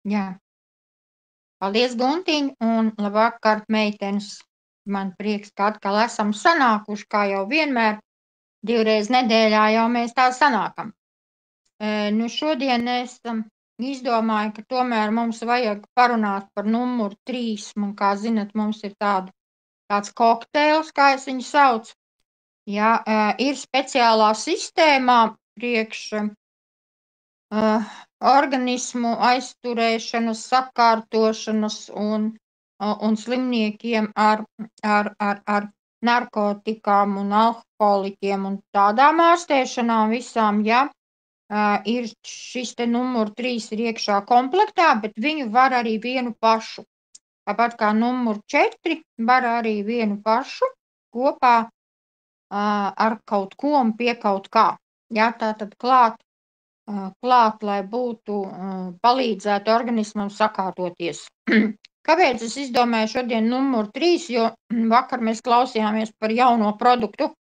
Jā. Paldies, Guntiņ, un labvakar, meitenes. Man prieks, ka atkal esam sanākuši, kā jau vienmēr. 2 reizes nedēļā jau mēs tā sanākam. Nu šodien es izdomāju, ka tomēr mums vajag parunāt par numuru 3, un kā zinat, mums ir tāds kokteils, kā es viņu saucu. Jā, ir speciālā sistēmā priekš organismu aizturēšanas, sakārtošanas un slimniekiem ar narkotikām un alkoholiķiem un tādām ārstēšanām visām, ja ir šis te numur 3 ir iekšā komplektā, bet viņu var arī vienu pašu. Tāpat kā numur 4 var arī vienu pašu kopā ar kaut ko un pie kaut kā. Ja, tātad klāt, lai būtu palīdzētu organismam sakārtoties. Kāpēc es izdomāju šodien numuru 3, jo vakar mēs klausījāmies par jauno produktu,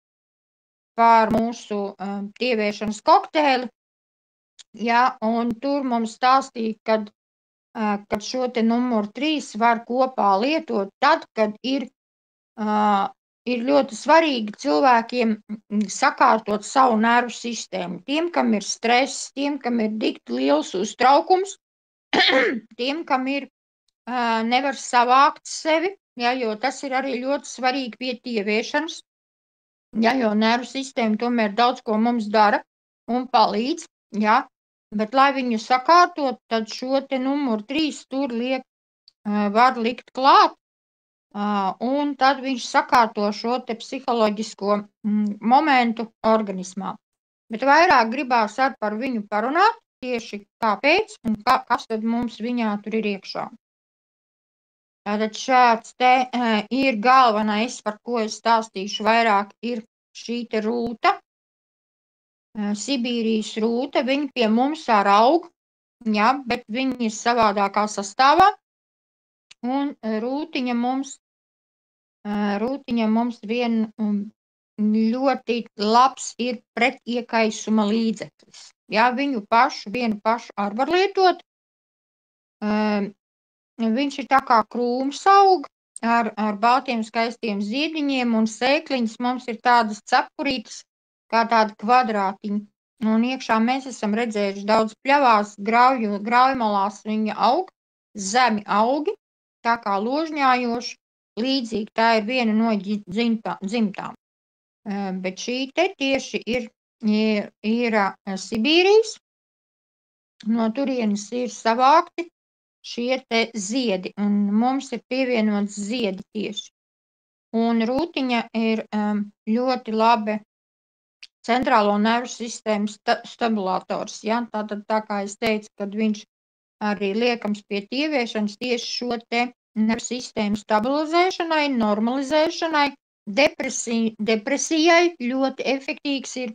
par mūsu tieviešanas kokteili, ja, un tur mums stāstīja, kad šo te numuru 3 var kopā lietot tad, kad ir ļoti svarīgi cilvēkiem sakārtot savu nervu sistēmu. Tiem, kam ir stress, tiem, kam ir dikti liels uztraukums, tiem, kam ir nevar savākt sevi, ja, jo tas ir arī ļoti svarīgi pie tieviešanas, ja, jo nervu sistēma tomēr daudz ko mums dara un palīdz, ja, bet lai viņu sakārtot, tad šo te numuru 3 tur var likt klāt, un tad viņš sakārto šo te psiholoģisko momentu organismā. Bet vairāk gribās par viņu parunāt, tieši kāpēc un kas tad mums viņā tur ir iekšā. Tātad šāds te ir galvenais, par ko es stāstīšu vairāk, ir šī te rūta, Sibīrijas rūta, viņa pie mums ar aug, ja, bet viņa ir savādākā sastāvā, un rūtiņa mums vien ļoti labs ir pret iekaisuma līdzeklis. Ja, vienu pašu arī var lietot. Viņš ir tā kā krūms aug ar baltiem skaistiem ziediņiem, un sēkliņas mums ir tādas cepurītas, kā tādi kvadrātiņi. Un iekšā mēs esam redzējuši daudz pļavās, graujmalās viņa aug, zemi augi, tā kā ložņājoši, līdzīgi tā ir viena no dzimtām. Bet šī te tieši ir Sibīrijas, no turienes ir savākti šie te ziedi, un mums ir pievienots ziedi tieši. Un rūtiņa ir ļoti labi centrālo nervu sistēmas stabilators, ja? Tātad, tā kā es teicu, kad viņš arī liekams pie tieviešanas tieši šo te nervu sistēmu stabilizēšanai, normalizēšanai, depresijai ļoti efektīvs ir.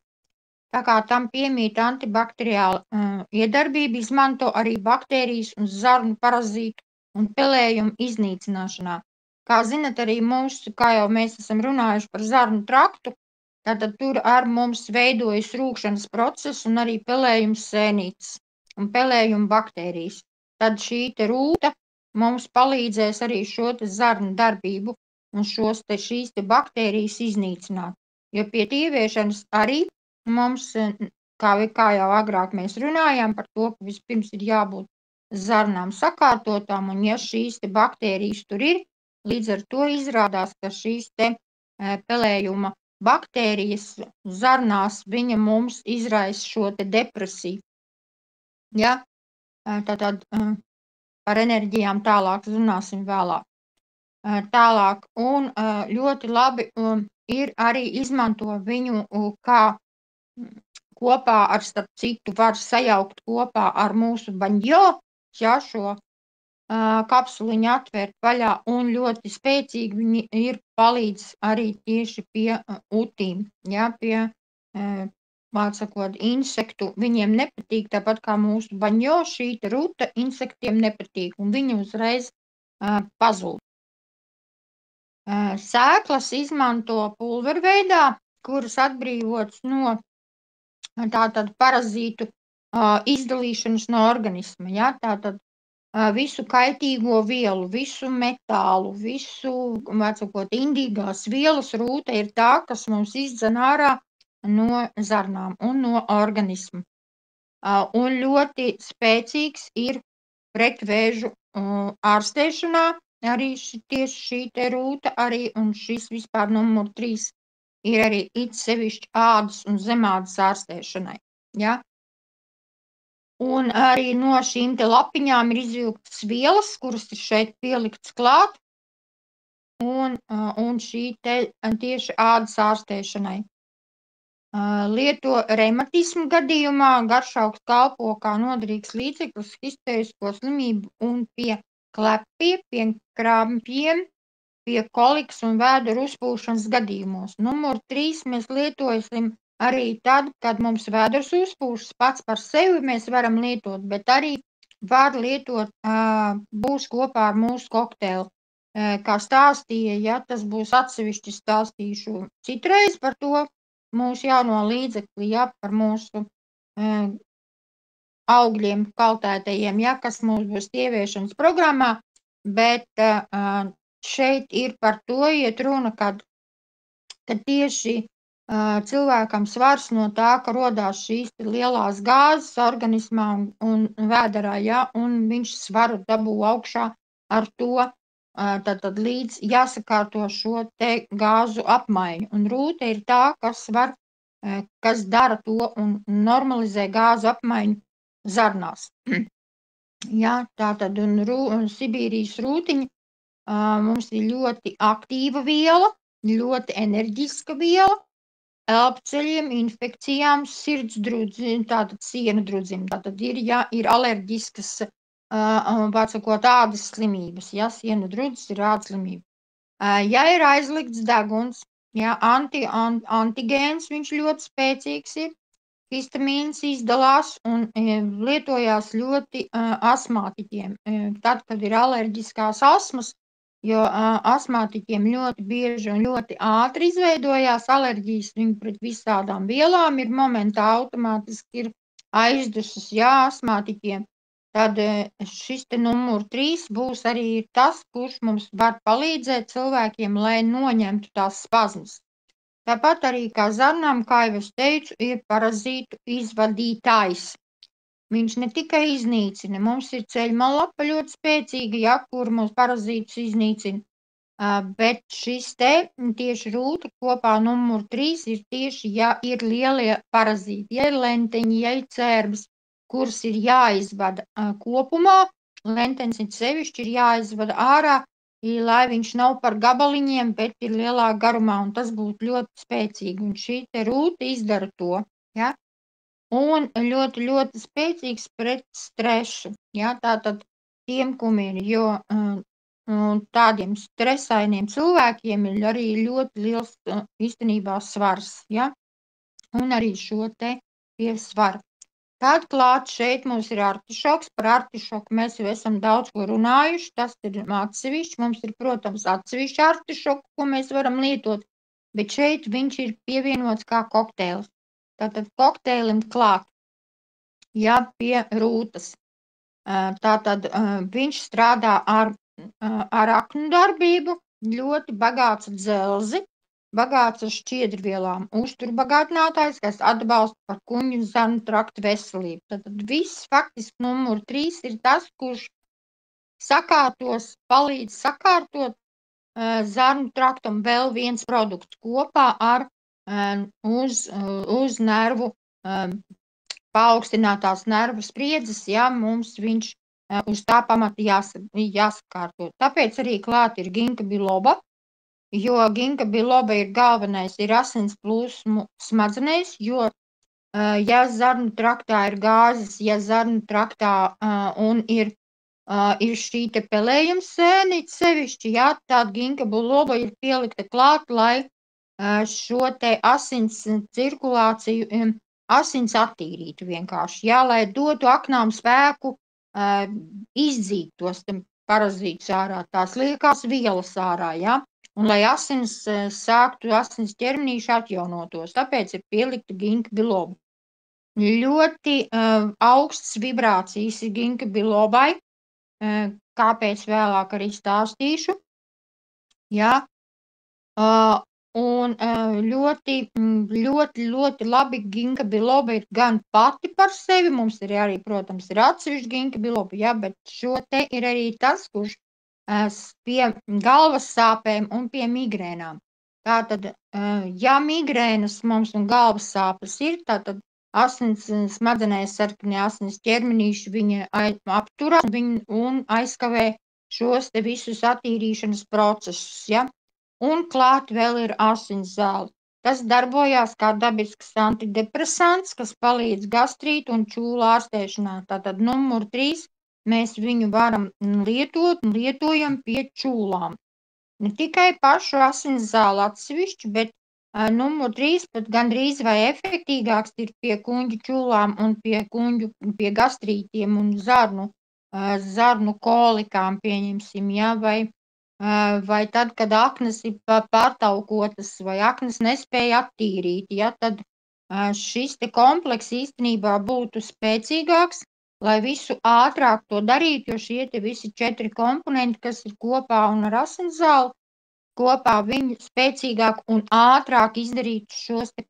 Tā kā tam piemīt antibakteriāla iedarbība, izmanto arī baktērijas un zarnu parazītu un pelējumu iznīcināšanā. Kā zinat, arī mūsu, kā jau mēs esam runājuši par zarnu traktu, tātad tur ar mums veidojas rūkšanas process un arī pelējums sēnītes un pelējuma baktērijas. Tad šī te rūta mums palīdzēs arī šo te zarnu darbību un šīs te baktērijas iznīcināt. Jo pie tieviešanas arī mums, kā jau agrāk mēs runājām par to, ka vispirms ir jābūt zarnām sakārtotām, un ja šīs te baktērijas tur ir, līdz ar to izrādās, ka šīs te pelējuma baktērijas zarnās, viņa mums izraisa šo te depresiju. Ja? Tātad par enerģijām tālāk runāsim vēlāk. Tālāk, un ļoti labi ir arī izmanto viņu kā kopā ar, starp citu, var sajaukt kopā ar mūsu baņģo, ja šo kapsuliņu atvērt vaļā, un ļoti spēcīgi viņi ir palīdz arī tieši pie utīm, ja, pie, vārdsakot, insektu. Viņiem nepatīk, tāpat kā mūsu baņģo, šī ruta insektiem nepatīk, un viņi uzreiz pazūd. Sēklas izmanto pulverveidā, kuras atbrīvots no tātad parazītu izdalīšanas no organisma, ja, tātad visu kaitīgo vielu, visu metālu, visu, vecākot, indīgās vielas rūte ir tā, kas mums izdzen ārā no zarnām un no organismu. Un ļoti spēcīgs ir pret vēžu ārstēšanā arī tieši šī te rūta arī, un šis vispār numur 3 ir arī it sevišķi ādas un zemādas ārstēšanai. Ja? Un arī no šīm te lapiņām ir izvilktas vielas, kuras ir šeit pieliktas klāt, un šī te tieši ādas ārstēšanai. Lieto reumatismu gadījumā garšaugs kalpo kā noderīgs līdzeklis histērisko slimību un pie klepja, pie krampjiem, pie kolikas un vēdera uzpūšanas gadījumos. Numur 3 mēs lietosim arī tad, kad mums vēders uzpūšas pats par sevi mēs varam lietot, bet arī var lietot, būs kopā ar mūsu kokteili. Kā stāstīja, ja tas būs atsevišķi stāstīšu citreiz par to, mūsu jauno līdzekli, ja, par mūsu augļiem kaltētajiem, ja, kas mums būs ieviešanas programmā, bet šeit ir par to iet runa, kad tieši cilvēkam svars no tā, ka rodās šīs lielās gāzes organismā un vēderā, ja, un viņš svaru dabū augšā ar to, tad līdz jāsakārto šo te gāzu apmaiņu. Un rūte ir tā, kas dara to un normalizē gāzu apmaiņu zarnās. Jā, tātad un Sibīrijas rūtiņa mums ir ļoti aktīva viela, ļoti enerģiska viela, elpceļiem, infekcijām, sirdsdrudzim, tātad sienu drudzim. Tātad ir alerģiskas vecākot ādas slimības, ja sienu drudzis ir ādas slimība. Ja ir aizlikts deguns, ja antigēns, viņš ļoti spēcīgs ir, histamīns izdalās un lietojās ļoti asmātiķiem. Tad, kad ir alerģiskās asmas, jo asmātiķiem ļoti bieži un ļoti ātri izveidojās alerģijas, viņi pret visādām vielām ir momentā automātiski ir aizdusas, jā, asmātiķiem. Tad šis te numur 3 būs arī tas, kurš mums var palīdzēt cilvēkiem, lai noņemtu tās spazmas. Tāpat arī kā zarnām, kā jau es teicu, ir parazītu izvadītājs. Viņš ne tikai iznīcina, mums ir ceļmalapa ļoti spēcīga, ja, kur mums parazītus iznīcina, bet šis te tieši rūta kopā numur 3 ir tieši, ja ir lielie parazīti, ja ir lenteņi, ja ir cērbas, kuras ir jāizvada kopumā, lentenis ir sevišķi ir jāizvada ārā, lai viņš nav par gabaliņiem, bet ir lielā garumā, un tas būtu ļoti spēcīgi, un šī te rūta izdara to, ja, un ļoti, ļoti spēcīgs pret stresu, ja, tātad tiem, kum ir, jo tādiem stresainiem cilvēkiem ir arī ļoti liels īstenībā svars, ja, un arī šo te pie svara. Tad klāt šeit mums ir artišoks, par artišoku mēs jau esam daudz ko runājuši, tas ir atsevišķi, mums ir, protams, atsevišķi artišoku, ko mēs varam lietot, bet šeit viņš ir pievienots kā kokteils. Tātad kokteilim klāt, ja, pie rūtas. Tātad viņš strādā ar aknu darbību, ļoti bagāts ar dzelzi, bagāts ar šķiedrvielām, uzturbagātinātājs, kas atbalsta par kuņu zarnu traktu veselību. Tad viss faktiski numur 3 ir tas, kurš palīdz sakārtot zarnu traktam vēl viens produkts kopā ar uz nervu paaugstinātās nervu spriedzes, ja mums viņš uz tā pamata jāsakārto. Tāpēc arī klāt ir ginka biloba, jo ginka biloba ir galvenais, ir asins plūsmu smadzenēs, jo, ja zarnu traktā ir gāzes, ja zarnu traktā un ir šī te pelējums sēnīts sevišķi, jā, tāda ginka biloba ir pielikta klāt, lai šo te asins cirkulāciju, asins attīrītu vienkārši, jā, lai dotu aknām spēku izdzīt tos parazītus ārā, tās liekās vielas ārā, jā. Un lai asins asins ķermenīši atjaunotos, tāpēc ir pielikta ginka biloba. Ļoti augstas vibrācijas ir ginka bilobai, kāpēc vēlāk arī stāstīšu. Jā. Un ļoti labi ginka biloba ir gan pati par sevi, mums ir arī, protams, ir atsevišķi ginka biloba, jā, bet šo te ir arī tas, kurš pie galvas sāpēm un pie migrēnām. Tātad, ja migrēnas mums un galvas sāpes ir, tātad asins smadzenēs sarkanie asins ķermenīši viņa apturas un aizkavē šos te visus attīrīšanas procesus, ja? Un klāt vēl ir asins zāle. Tas darbojās kā dabisks antidepresants, kas palīdz gastrītu un čūlu ārstēšanā. Tātad numur 3 mēs viņu varam lietot un lietojam pie čūlām. Ne tikai pašu asins zāli atsevišķi, bet numur 3 pat gandrīz vai efektīgāks ir pie kuņģu čūlām un pie gastrītiem un zarnu kolikām, pieņemsim, ja, vai tad, kad aknas ir pārtaukotas vai aknas nespēja attīrīt, ja, tad šis te kompleks īstenībā būtu spēcīgāks, lai visu ātrāk to darītu, jo šie te visi 4 komponenti, kas ir kopā un ar asinszāli, kopā viņi spēcīgāk un ātrāk izdarītu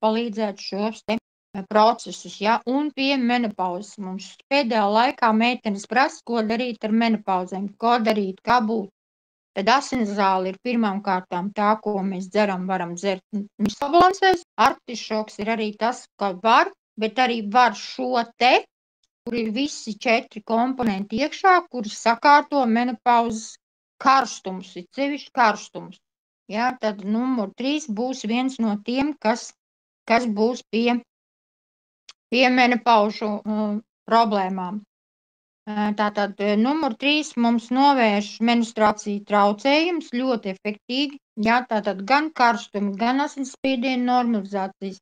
palīdzētu šos te procesus, ja, un pie menopauzes. Mums pēdējā laikā meitenes prasa, ko darīt ar menopauzēm, ko darīt, kā būt. Tad asinszāle ir pirmām kārtām tā, ko mēs dzeram, varam dzert sabalansēs. Artišoks ir arī tas, ka var, bet arī var šo te, kur ir visi 4 komponenti iekšā, kuri sakārto menopauzes karstumus, ir sevišķi karstumus. Ja, tad numur 3 būs viens no tiem, kas būs pie menopaužu problēmām. Tātad numur 3 mums novērš menstruāciju traucējums ļoti efektīgi, jā, tātad gan karstumi, gan asinsspiediena normalizācijas,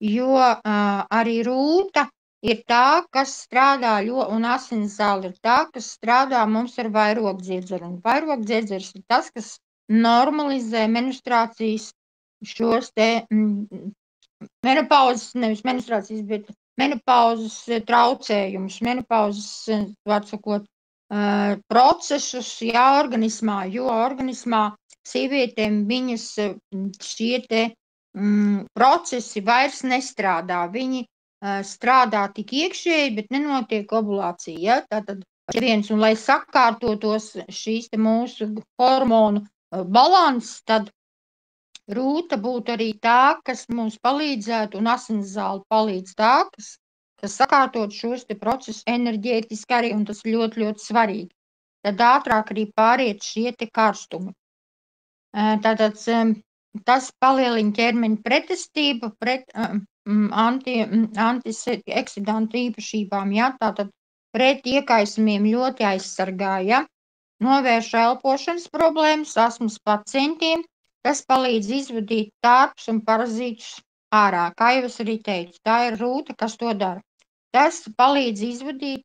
jo arī rūta ir tā, kas strādā, un asinszāle ir tā, kas strādā mums ar vairogdziedzeru. Un vairogdziedzeris ir tas, kas normalizē menstruācijas šos te menopauzes, nevis menstruācijas, bet menopauzes traucējumus, menopauzes, var sakot, procesus, jā, organismā, jo organismā sievietēm viņas šie te procesi vairs nestrādā. Viņi strādā tik iekšēji, bet nenotiek ovulācija, ja? Tātad viens, un lai sakārtotos šīs te mūsu hormonu balans, tad rūta būtu arī tā, kas mums palīdzētu, un asinszāle palīdz tā, kas sakārtot šos te procesus enerģētiski arī, un tas ļoti, ļoti svarīgi. Tad ātrāk arī pāriet šie te karstumi. Tātad tas palielina ķermeņa pretestību pret antioksidantu īpašībām, ja? Tātad pret iekaisumiem ļoti aizsargā, ja? Novērš elpošanas problēmas astmas pacientiem. Tas palīdz izvadīt tārpus un parazītus ārā, kā jau es arī teicu. Tā ir rūta, kas to dara. Tas palīdz izvadīt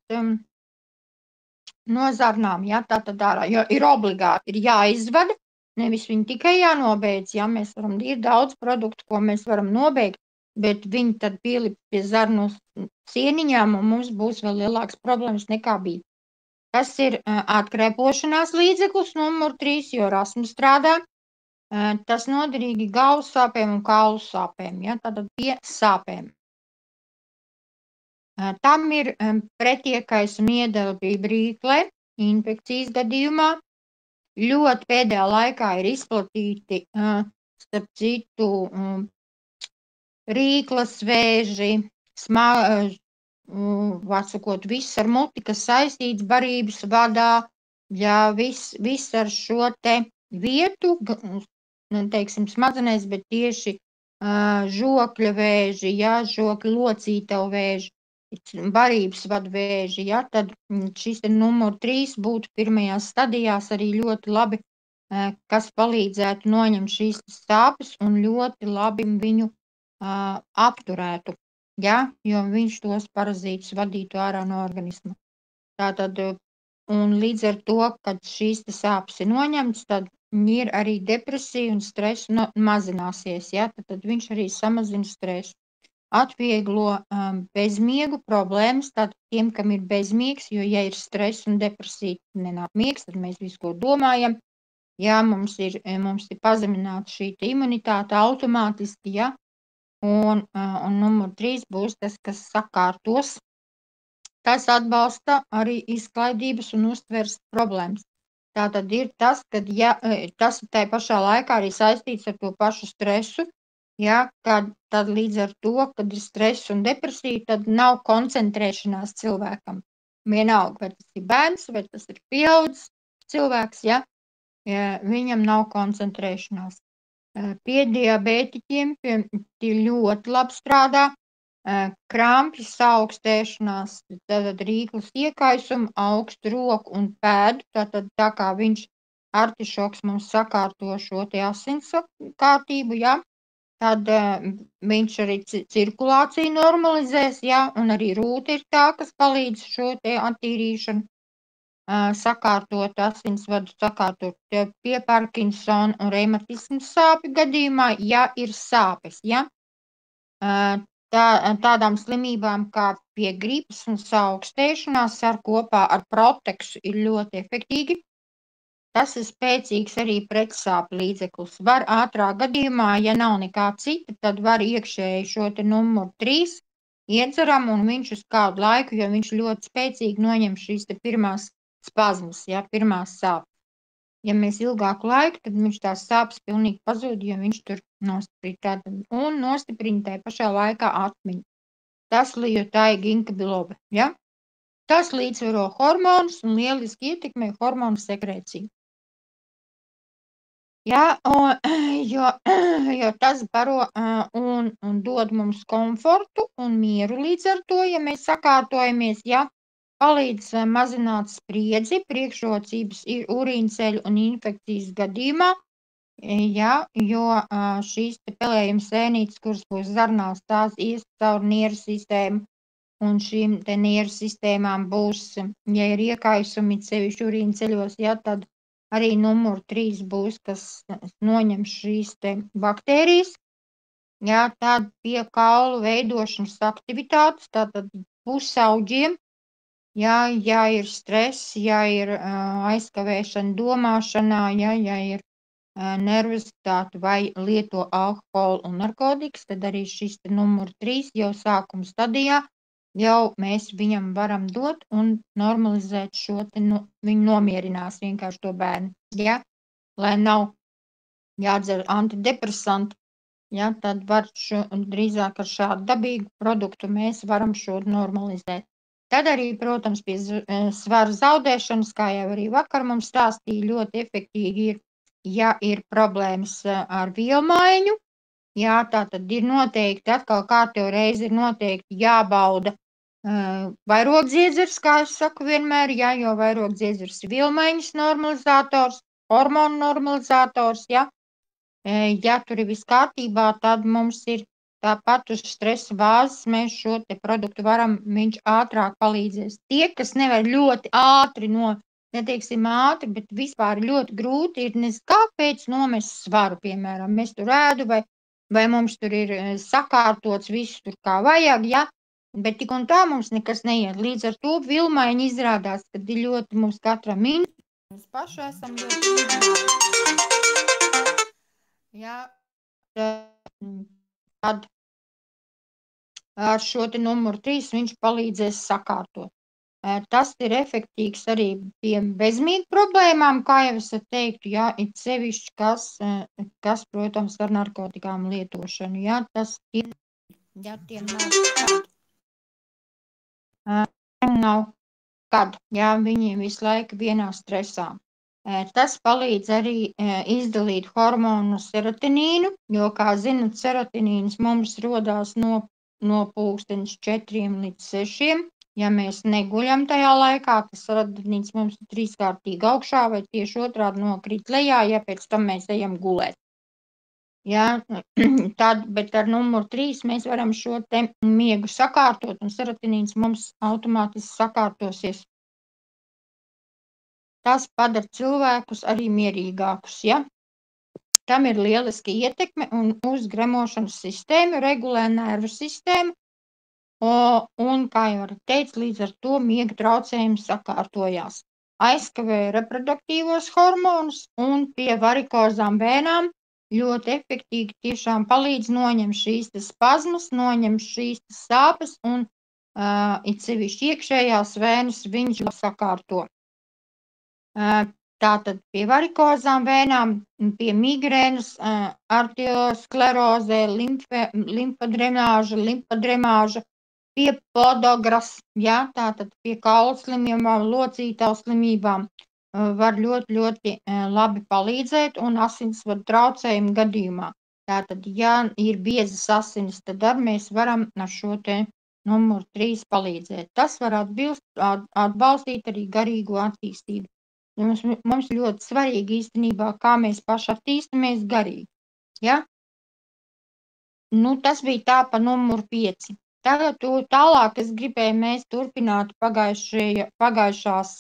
no zarnām, ja, tātad ārā, jo ir obligāti, ir jāizvada, nevis viņi tikai jānobeidz, ja, mēs varam, ir daudz produktu, ko mēs varam nobeigt, bet viņi tad pielikt pie zarnu sieniņām, un mums būs vēl lielāks problēmas nekā bija. Tas ir atkrēpošanās līdzeklis numur 3, jo rasmu strādā. Tas noderīgi galvas sāpēm un kaulu sāpēm, ja, tātad pie sāpēm. Tam ir pretiekaisuma iedarbība rīklē, infekcijas gadījumā. Ļoti pēdējā laikā ir izplatīti, starp citu, rīklas vēži, var sakot, viss ar muti, kas saistīts barības vadā, ja, viss ar šo te vietu, teiksim, smadzenēs, bet tieši žokļa vēži, ja, žokļa locītev vēži, barības vadu vēži, ja, tad šis te numur 3 būtu pirmajās stadijās arī ļoti labi, kas palīdzētu noņemt šīs sāpes un ļoti labi viņu apturētu, ja, jo viņš tos parazītus vadītu ārā no organisma. Tātad, un līdz ar to, kad šīs te sāpes ir noņemtas, tad ir arī depresija un stress mazināsies, ja, tad viņš arī samazina stresu. atvieglo bezmiegu problēmas, tātad tiem, kam ir bezmiegs, jo, ja ir stress un depresija, nenāk miegs, tad mēs visu, ko domājam. Ja mums ir pazemināta šī imunitāte automātiski, ja, un numur 3 būs tas, kas sakārtos. Tas atbalsta arī izklaidības un uztveres problēmas. Tātad ir tas, ka tas tai pašā laikā arī saistīts ar to pašu stresu, ja, tad līdz ar to, kad ir stress un depresija, tad nav koncentrēšanās cilvēkam. Vienalga, vai tas ir bērns, vai tas ir pieaudzis cilvēks, ja, viņam nav koncentrēšanās. Pie diabētiķiem ļoti labi strādā krampji, saaugstēšanās, tātad rīklas iekaisuma, augstu roku un pēdu, tātad tā kā artišoks mums sakārto šo te asins kārtību, ja, tad viņš arī cirkulāciju normalizēs, ja, un arī rūta ir tā, kas palīdz šo te attīrīšanu sakārtot asinsvadu, sakārtot pie Parkinsona un reumatismu sāpju gadījumā, ja ir sāpes, ja. Tādām slimībām kā pie gripas un saaugstēšanās ar kopā ar proteksu ir ļoti efektīgi. Tas ir spēcīgs arī pretsāpju līdzeklis. Var ātrā gadījumā, ja nav nekā cita, tad var iekšēji šo te numuru 3 iedzeram, un viņš uz kādu laiku, jo viņš ļoti spēcīgi noņem šīs te pirmās spazmas, ja, pirmās sāpes. Ja mēs ilgāku laiku, tad viņš tās sāpes pilnīgi pazūd, jo viņš tur nostiprina tajā pašā laikā atmiņu. Tas lijotāja ginka biloba, ja? Tas līdzsvaro hormonus un lieliski ietekmē hormonu sekrēciju. Ja, jo tas baro un dod mums komfortu un mieru līdz ar to, ja mēs sakārtojamies, ja, palīdz mazināt spriedzi, priekšrocības ir urīnceļu un infekcijas gadījumā, ja, jo šīs te pelējuma sēnītes, kuras būs zarnās, tās ies caur nieru sistēmu, un šīm te nieru sistēmām būs, ja ir iekaisumi, sevišķi urīnceļos, ja, tad arī numur 3 būs, kas noņem šīs te baktērijas, ja, tad pie kaulu veidošanas aktivitātes, tātad pusauģiem, ja ir stress, ja ir aizkavēšana domāšanā, ja ir nervozitāte vai lieto alkoholu un narkotikas, tad arī šis te numur 3 jau sākuma stadijā jau mēs viņam varam dot un normalizēt šo te, viņu nomierinās vienkārši to bērnu, ja, lai nav jādzer antidepresanti, ja, tad var drīzāk ar šādu dabīgu produktu mēs varam šo normalizēt. Tad arī, protams, pie svara zaudēšanas, kā jau arī vakar mums stāstīja, ļoti efektīgi ir, ja ir problēmas ar vielmaiņu, jā, tā tad ir noteikti, atkal kārtējo reizi ir noteikti jābauda vairogdziedzers, kā es saku vienmēr, jā, jo vairogdziedzers ir vielmaiņas normalizators, hormonu normalizators, jā. Ja tur ir viss kārtībā, tad mums ir tāpat uz stresa bāzes, mēs šo te produktu varam, viņš ātrāk palīdzēs. Tie, kas nevar ļoti ātri neteiksim ātri, bet vispār ļoti grūti ir kāpēc nomest svaru, piemēram, mēs tur ēdu vai mums tur ir sakārtots viss tur kā vajag, ja, bet tik un tā mums nekas neiet. Līdz ar to vilmaiņi izrādās, kad ir ļoti mums katram mēs paši esam ļoti uzmanīgi. Ja, tad ar šo te numuru 3 viņš palīdzēs sakārtot. Tas ir efektīgs arī pie bezmīgu problēmām, kā jau es teiktu, ja, it sevišķi, kas, protams, ar narkotikām lietošanu, ja, tas ir, ja tiem nav kad, ja, viņiem visu laiku vienā stresā. Tas palīdz arī izdalīt hormonu serotonīnu, jo, kā zinat, serotonīns mums rodās no pulkstenes 4 līdz 6. Ja mēs neguļam tajā laikā, tas serotonīns mums ir 3-kārtīgi augšā vai tieši otrādi nokrīt lejā, ja pēc tam mēs ejam gulēt. Ja, bet ar numuru 3 mēs varam šo te miegu sakārtot, un serotonīns mums automātiski sakārtosies. Tas padara cilvēkus arī mierīgākus, ja? tam ir lieliski ietekme un uz gremošanas sistēmu, regulē nervu sistēmu, un, kā jau arī teicu, līdz ar to miega traucējumi sakārtojās. Aizkavē reproduktīvos hormonus un pie varikozām vēnām ļoti efektīgi tiešām palīdz noņemt šīs spazmas, noņemt šīs sāpes un it sevišķi iekšējās vēnas viņš sakārto. Tātad pie varikozām vēnām, pie migrēnas, arteriosklerozē, limfadrenāža, pie podogras, ja, tātad pie kaulu slimībām, locītavu slimībām var ļoti labi palīdzēt un asinsvadu traucējumu gadījumā. Tātad, ja ir biezas asinis, tad arī mēs varam ar šo te numuru 3 palīdzēt. Tas var atbalstīt arī garīgo attīstību. Mums ļoti svarīgi īstenībā, kā mēs paši attīstamies garīgi. Ja? Tas bija tā pa numuru 5. Tagad tālāk es gribēju mēs turpināt pagājušās,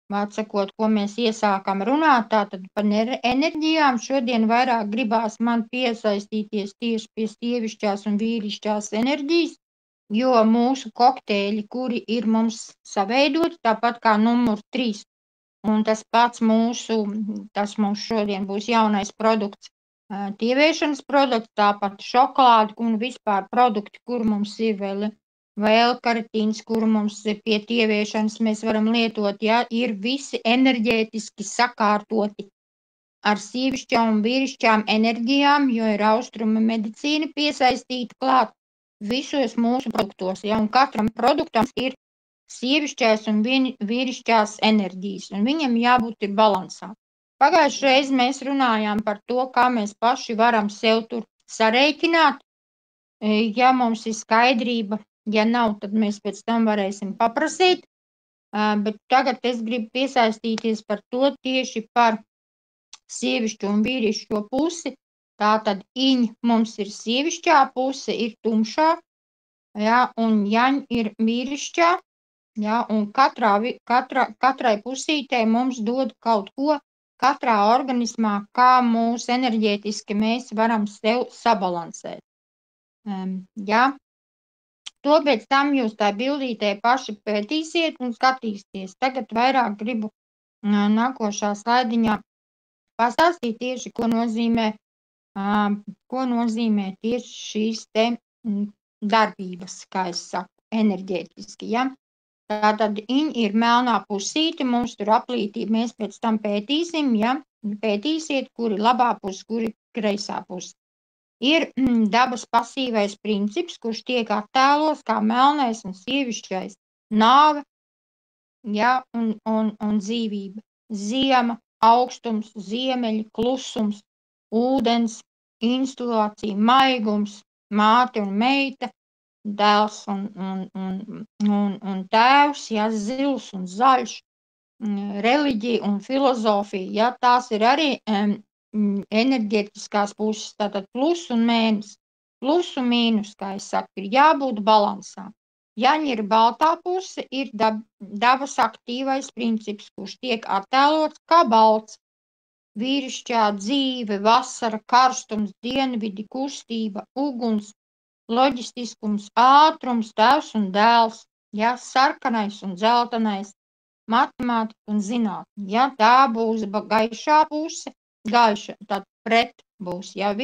vārdsakot, ko mēs iesākam runāt, tātad par enerģijām. Šodien vairāk gribās man piesaistīties tieši pie sievišķās un vīrišķās enerģijas, jo mūsu kokteļi, kuri ir mums saveidoti, tāpat kā numur 3, un tas mums šodien būs jaunais produkts, tieviešanas produkts, tāpat šokolādi un vispār produkti, kur mums ir vēl karatīns, kur mums ir pie tieviešanas mēs varam lietot, ja, ir visi enerģētiski sakārtoti ar sievišķām un vīrišķām enerģijām, jo ir austruma medicīna piesaistīta klāt visos mūsu produktos, ja, un katram produktam ir sievišķās un vīrišķās enerģijas, un viņam jābūt ir balansā. Pagājušajā reizē mēs runājām par to, kā mēs paši varam sev tur sarēķināt, ja mums ir skaidrība, ja nav, tad mēs pēc tam varēsim paprasīt, bet tagad es gribu piesaistīties par to tieši par sievišķu un vīrišķo pusi. Tātad iņ mums ir sievišķā puse, ir tumšā, ja, un jaņ ir vīrišķā. Ja, un katrai pusītei mums dod kaut ko katrā organismā, kā mūs enerģētiski mēs varam sev sabalansēt. Ja. To pēc tam jūs tā bildītē paši pētīsiet un skatīsieties. Tagad vairāk gribu nākošā slaidiņā pastāstīt tieši, ko nozīmē tieši šīs te darbības, kā es saku, enerģētiski, ja. Tātad ir melnā pusīte, mums tur aplītī, mēs pēc tam pētīsim, ja, pētīsiet, kuri labā puse, kuri kreisā puse. Ir dabas pasīvais princips, kurš tiek attēlos kā melnais un sievišķais nāve, ja, un dzīvība. Ziema, augstums, ziemeļi, klusums, ūdens, institūcija, maigums, māte un meita, dēls un tēvs, ja, zils un zaļš, reliģija un filozofija, ja, tās ir arī enerģētiskās puses, tātad plus un mēnesi, plus un mīnus, kā es saku, ir jābūt balansā. Jaņa ir baltā puse, ir dabas aktīvais princips, kurš tiek attēlots kā balts. Vīrišķā dzīve, vasara, karstums, dienvidi, kustība, uguns, loģistiskums, ātrums, tēvs un dēls, ja, sarkanais un dzeltenais, matemātika un zinātne, ja, tā būs gaišā puse, gaiša, tad pret būs, ja,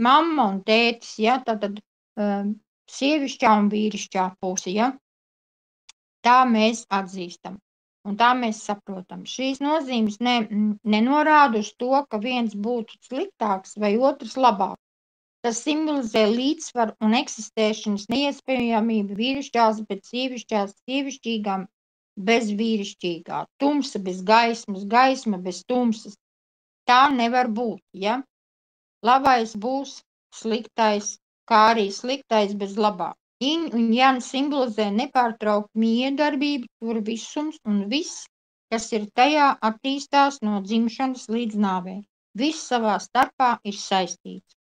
mamma un tētis, ja, tad sievišķā un vīrišķā puse, ja, tā mēs atzīstam. Un tā mēs saprotam. Šīs nozīmes nenorāda uz to, ka viens būtu sliktāks vai otrs labāks. Tas simbolizē līdzsvaru un eksistēšanas neiespējamību vīrišķās, bet sievišķās sievišķīgām bez vīrišķīgā. Tumsa bez gaismas, gaisma bez tumsas. Tā nevar būt, ja? Labais būs sliktais, kā arī sliktais bez labā. Iņ un jaņ simbolizē nepārtraukt miedarbību, tur visums un viss, kas ir tajā, attīstās no dzimšanas līdz nāvei. Viss savā starpā ir saistīts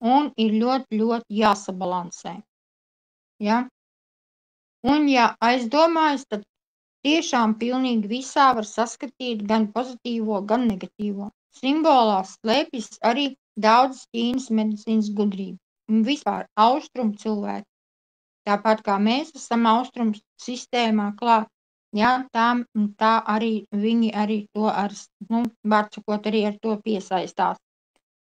un ir ļoti jāsabalansē. Ja? Un ja aizdomājas, tad tiešām pilnīgi visā var saskatīt gan pozitīvo, gan negatīvo. simbolā slēpjas arī daudzas Ķīnas medicīnas gudrība un vispār austrumu cilvēki. Tāpat kā mēs esam austrumu sistēmā klāt, ja, tā arī viņi arī to var sakot, arī ar to piesaistās.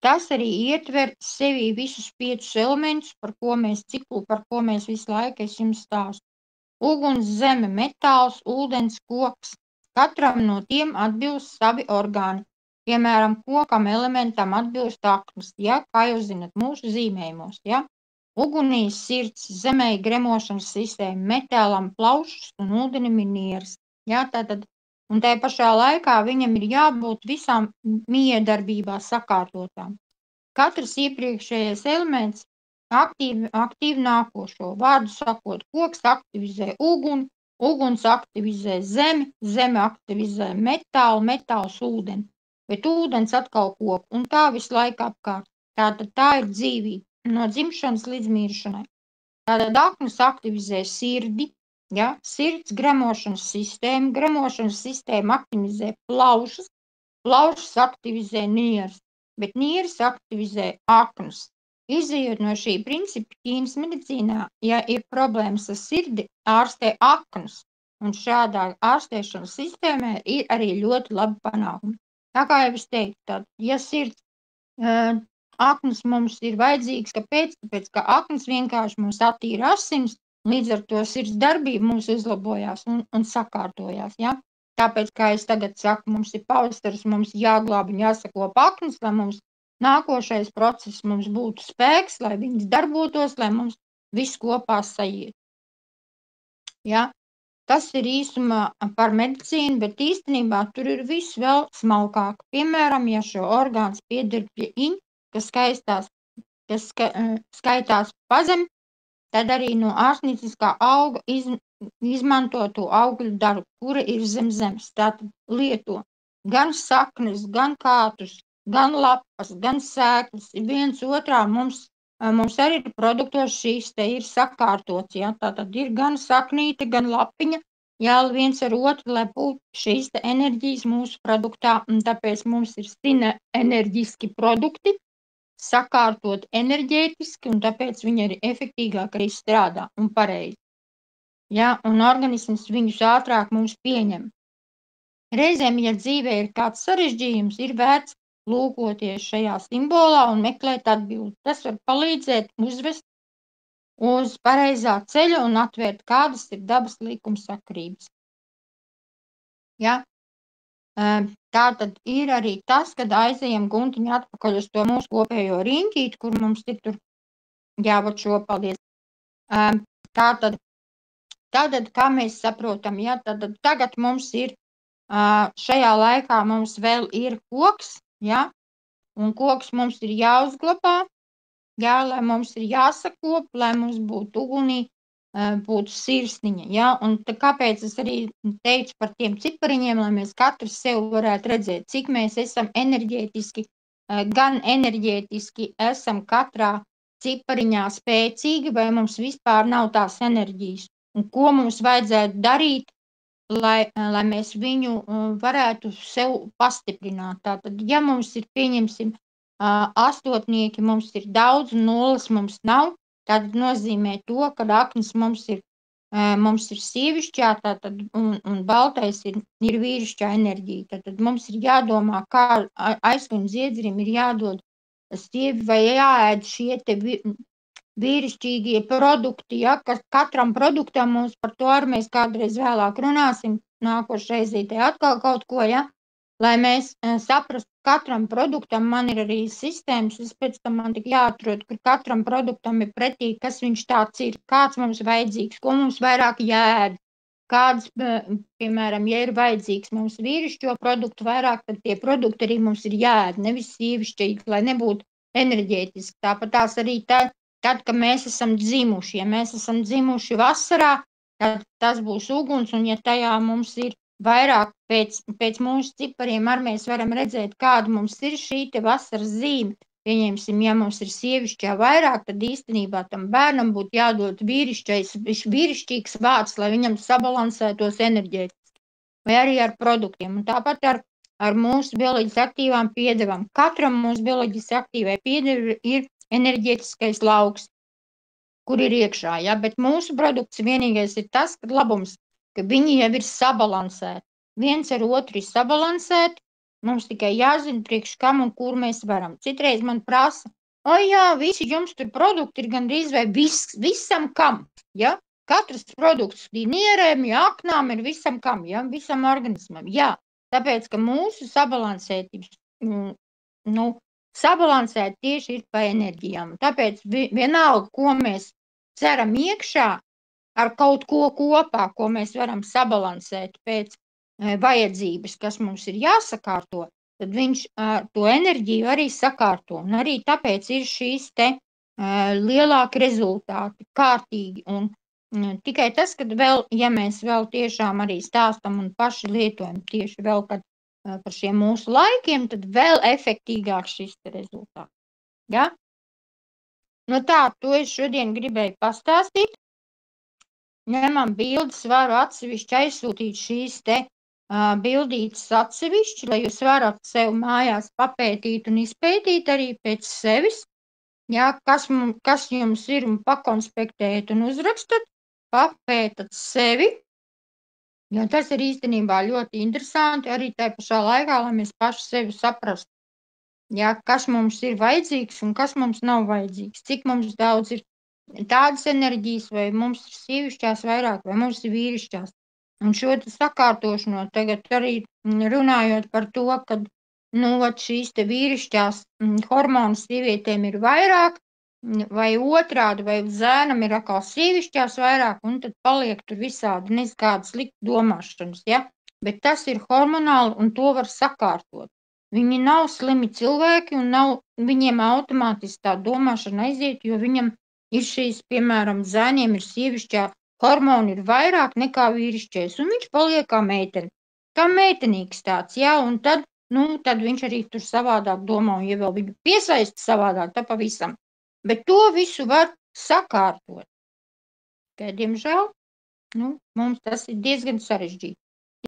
Tas arī ietver sevī visus 5 elementus, par ko mēs visu laiku es jums stāstu. Uguns, zeme, metāls, ūdens, koks. Katram no tiem atbilst savi orgāni. Piemēram, kokam elementam atbilst aknas, ja, kā jūs zinat, mūsu zīmējumos, ja. Ugunī sirds, zemē gremošanas sistēma, metālam plaušas un ūdenim ir nieres. Ja, tātad, un tajā pašā laikā viņam ir jābūt visām miedarbībā sakārtotām. Katrs iepriekšējais elements aktīvi nākošo. Vārdu sakot, koks aktivizē uguni, uguns aktivizē zemi, zeme aktivizē metālu, metāls ūdeni, bet ūdens atkal koku, un tā visu laiku apkārt. Tātad tā ir dzīvība no dzimšanas līdz miršanai. Tātad aknas aktivizē sirdi, ja, sirds gremošanas sistēma aktivizē plaušas, plaušas aktivizē nieres, bet nieres aktivizē aknas. Izejot no šī principa, Ķīnas medicīnā, ja ir problēmas ar sirdi, ārstē aknas, un šādā ārstēšanas sistēmā ir arī ļoti labi panākumi. Tā kā jau es teiktu, tad, ja sirds aknas mums ir vajadzīgas, kāpēc? Tāpēc, ka aknas vienkārši mums attīra asins, līdz ar to sirds darbība mums uzlabojās un sakārtojās, ja? Tāpēc, kā es tagad saku, mums ir pavasaris, mums jāglāb un jāsakop aknas, lai mums nākošais process mums būtu spēks, lai viņas darbotos, lai mums viss kopā sajiet. Ja? Tas ir īsumā par medicīnu, bet īstenībā tur ir viss vēl smalkāk. Piemēram, ja šo orgāns pieder pie iņa, kas skaitās pazem, tad arī no ārstnieciskā auga izmanto to augļu daru, kura ir zem zemes. Tātad lieto gan saknes, gan kātus, gan lapas, gan sēklas, viens otrā mums arī produktos šīs te ir sakārtots, ja, tātad ir gan saknīte, gan lapiņa, viens ar otru, lai būtu šīs te enerģijas mūsu produktā, un tāpēc mums ir sinerģiski produkti, sakārtot enerģētiski, un tāpēc viņi arī efektīgāk arī strādā un pareizi. Ja, un organisms viņus ātrāk mums pieņem. Reizēm, ja dzīvē ir kāds sarežģījums, ir vērts lūkoties šajā simbolā un meklēt atbildi. Tas var palīdzēt uzvest uz pareizā ceļa un atvērt, kādas ir dabas likumsakarības. Ja? Tā tad ir arī tas, kad aizejam guntiņu atpakaļ uz to mūsu kopējo riņķīti, kur mums ir tur jābūt šo, paldies. Tātad, kā mēs saprotam, ja, tad tagad mums ir, šajā laikā mums vēl ir koks, ja, un koks mums ir jāuzglabā, ja, lai mums ir jāsakop, lai mums būtu ugunī, būtu sirsniņa, ja, un kāpēc es arī teicu par tiem cipariņiem, lai mēs katrs sev varētu redzēt, cik mēs esam enerģētiski, gan enerģētiski esam katrā cipariņā spēcīgi, vai mums vispār nav tās enerģijas, un ko mums vajadzētu darīt, lai mēs viņu varētu sev pastiprināt. Tātad, ja mums ir, pieņemsim, astotnieki, mums ir daudz, nulles mums nav, tad nozīmē to, ka aknas mums ir sievišķā, tātad, un baltais ir vīrišķā enerģija. Tātad mums ir jādomā, kā aizslim dziedzrim ir jādod sievi vai jāēd šie te vīrišķīgie produkti, ja, kas katram produktam mums par to arī mēs kādreiz vēlāk runāsim, nākošreizītē atkal kaut ko, ja, lai mēs saprastu, katram produktam man ir arī sistēmas, pēc tam man tik jāatrod, kur katram produktam ir pretī, kas viņš tāds ir, kāds mums vajadzīgs, ko mums vairāk jāēd, kāds, piemēram, ja ir vajadzīgs mums vīrišķo produktu vairāk, tad tie produkti arī mums ir jāēd, nevis sievišķīgi, lai nebūtu enerģētiski. Tāpat tās arī tad, kad mēs esam dzimuši, ja mēs esam dzimuši vasarā, tad tas būs uguns, un ja tajā mums ir vairāk pēc mūsu cipariem, arī mēs varam redzēt, kāda mums ir šī te vasaras zīme. Pieņemsim, ja mums ir sievišķā vairāk, tad īstenībā tam bērnam būtu jādod vīrišķīgs vārds, lai viņam sabalansētos enerģētiski, vai arī ar produktiem. Un tāpat ar ar mūsu bioloģiski aktīvām piedevām. Katram mūsu bioloģiski aktīvai piedevi ir enerģētiskais lauks, kur ir iekšā, ja? Bet mūsu produkts vienīgais ir tas, ka labums, ka viņi jau ir sabalansēti. Viens ar otru ir sabalansēti, mums tikai jāzina, priekš kam un kur mēs varam. Citreiz man prasa, jā, visi jums tur produkti ir gandrīz vai visam kam, ja? Katrs produkts nierēm, ja, aknām ir visam kam, ja? Visam organismam, jā. Tāpēc, ka mūsu sabalansētības, sabalansēt tieši ir pa enerģijām. Tāpēc vienalga, ko mēs ceram iekšā ar kaut ko kopā, ko mēs varam sabalansēt pēc vajadzības, kas mums ir jāsakārto, tad viņš to enerģiju arī sakārto. Un arī tāpēc ir šīs te lielāki rezultāti, kārtīgi. Un tikai tas, ka vēl, ja mēs vēl tiešām arī stāstam un paši lietojam tieši vēl, kad par šiem mūsu laikiem, tad vēl efektīgāk šis rezultāts. Ja? Nu tā, to es šodien gribēju pastāstīt. Ņemam bildes, varu atsevišķi aizsūtīt šīs te bildītes atsevišķi, lai jūs varat sev mājās papētīt un izpētīt arī pēc sevis. Ja, kas jums ir un pakonspektējat un uzrakstat, papētat sevi. Jo tas ir īstenībā ļoti interesanti arī tai pašā laikā, lai mēs paši sevi saprastu. Ja, kas mums ir vajadzīgs un kas mums nav vajadzīgs. Cik mums daudz ir tādas enerģijas, vai mums ir sievišķās vairāk, vai mums ir vīrišķās. Un šo sakārtošanos tagad arī runājot par to, ka šīs te vīrišķās hormonas sievietēm ir vairāk, vai otrādi, vai zēnam ir atkal sievišķās vairāk, un tad paliek tur visādi nezkādas sliktas domāšanas, ja? Bet tas ir hormonāli, un to var sakārtot. Viņi nav slimi cilvēki, un viņiem automātiski tā domāšana aiziet, jo viņam ir šīs, piemēram, zēniem ir sievišķā hormoni ir vairāk nekā vīrišķais, un viņš paliek kā meitene. Kā meitenīgs tāds, jā, un tad viņš arī tur savādāk domā, un ja vēl viņu piesaista savādāk, tā pavisam. Bet to visu var sakārtot. Tikai, diemžēl, mums tas ir diezgan sarežģīti.